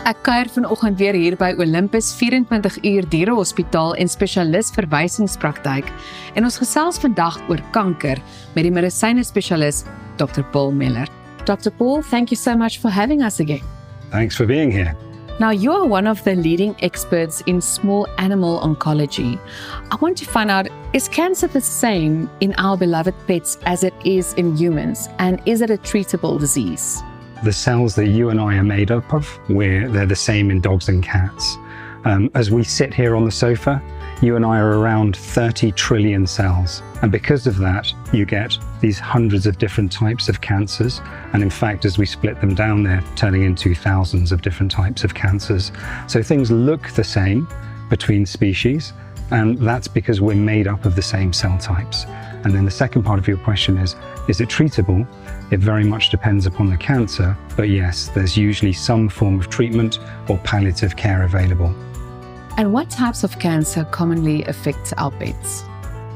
Ek kuier vanoggend weer hier by Olympus 24 uur dierehospitaal en spesialis verwysingspraktyk en ons gesels vandag oor kanker met die medisyne spesialis Dr. Paul Miller. Dr. Paul, thank you so much for having us again. Thanks for being here. Now, you are one of the leading experts in small animal oncology. I want to find out, is cancer the same in our beloved pets as it is in humans, and is it a treatable disease? The cells that you and I are made up of, they're the same in dogs and cats. As we sit here on the sofa, you and I are around 30 trillion cells. And because of that, you get these hundreds of different types of cancers. And in fact, as we split them down, they're turning into thousands of different types of cancers. So things look the same between species, and that's because we're made up of the same cell types. And then the second part of your question is it treatable? It very much depends upon the cancer, but yes, there's usually some form of treatment or palliative care available. And what types of cancer commonly affect our pets?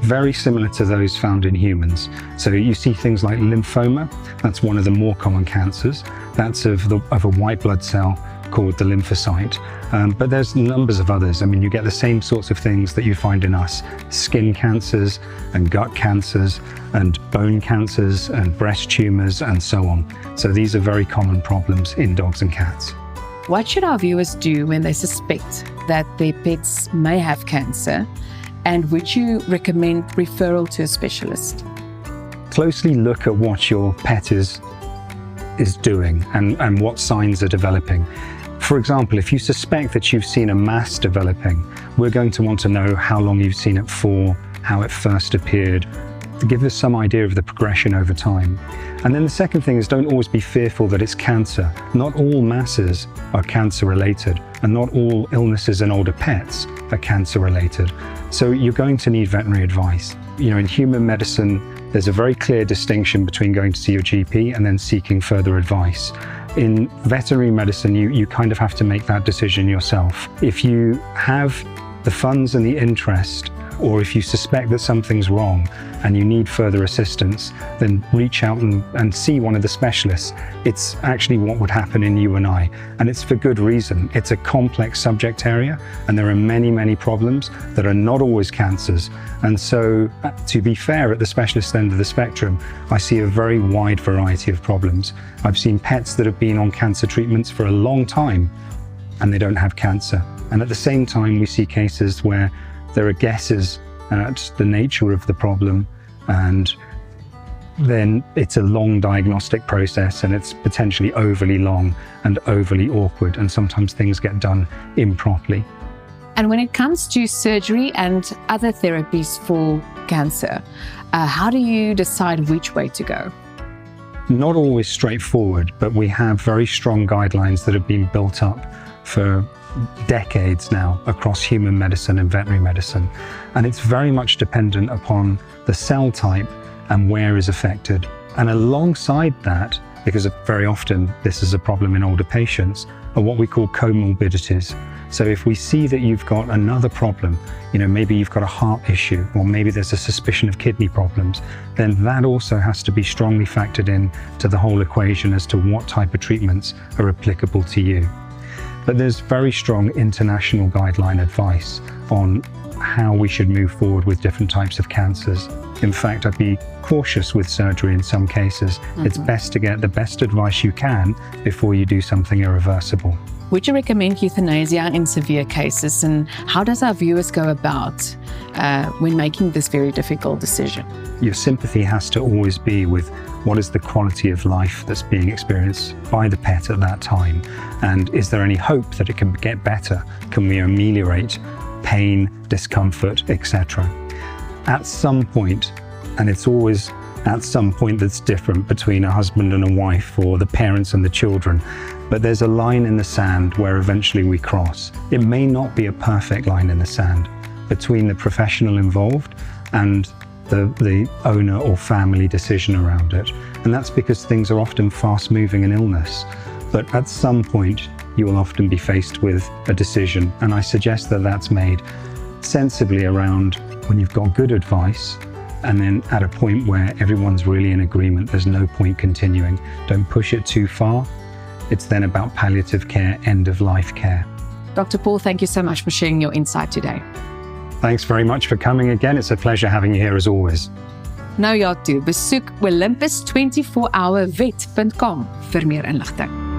Very similar to those found in humans. So you see things like lymphoma, that's one of the more common cancers. That's of a white blood cell called the lymphocyte. But there's numbers of others. I mean, you get the same sorts of things that you find in us: skin cancers and gut cancers and bone cancers and breast tumors and so on. So these are very common problems in dogs and cats. What should our viewers do when they suspect that their pets may have cancer? And would you recommend referral to a specialist? Closely look at what your pet is doing and what signs are developing. For example, if you suspect that you've seen a mass developing, we're going to want to know how long you've seen it for, how it first appeared, to give us some idea of the progression over time. And then the second thing is, don't always be fearful that it's cancer. Not all masses are cancer related, and not all illnesses in older pets are cancer related. So you're going to need veterinary advice. You know, in human medicine, there's a very clear distinction between going to see your GP and then seeking further advice. In veterinary medicine, you kind of have to make that decision yourself. If you have the funds and the interest, or if you suspect that something's wrong and you need further assistance, then reach out and see one of the specialists. It's actually what would happen in you and I, and it's for good reason. It's a complex subject area, and there are many, many problems that are not always cancers. And so, to be fair, at the specialist end of the spectrum, I see a very wide variety of problems. I've seen pets that have been on cancer treatments for a long time, and they don't have cancer. And at the same time, we see cases where there are guesses at the nature of the problem, and then it's a long diagnostic process, and it's potentially overly long and overly awkward, and sometimes things get done improperly. And when it comes to surgery and other therapies for cancer, how do you decide which way to go? Not always straightforward, but we have very strong guidelines that have been built up for decades now across human medicine and veterinary medicine. And it's very much dependent upon the cell type and where is affected. And alongside that, because very often this is a problem in older patients, are what we call comorbidities. So if we see that you've got another problem, you know, maybe you've got a heart issue, or maybe there's a suspicion of kidney problems, then that also has to be strongly factored in to the whole equation as to what type of treatments are applicable to you. But there's very strong international guideline advice on how we should move forward with different types of cancers. In fact, I'd be cautious with surgery in some cases. It's best to get the best advice you can before you do something irreversible. Would you recommend euthanasia in severe cases, and how does our viewers go about when making this very difficult decision? Your sympathy has to always be with what is the quality of life that's being experienced by the pet at that time, and is there any hope that it can get better? Can we ameliorate pain, discomfort, etc.? At some point, and it's always at some point that's different between a husband and a wife, or the parents and the children, but there's a line in the sand where eventually we cross. It may not be a perfect line in the sand between the professional involved and the owner or family decision around it. And that's because things are often fast moving in illness. But at some point, you will often be faced with a decision. And I suggest that that's made sensibly around when you've got good advice, and then at a point where everyone's really in agreement, there's no point continuing. Don't push it too far. It's then about palliative care, end-of-life care. Dr. Paul, thank you so much for sharing your insight today. Thanks very much for coming again. It's a pleasure having you here as always. Nou ja toe, besoek olympus24hourwet.com vir meer inligting.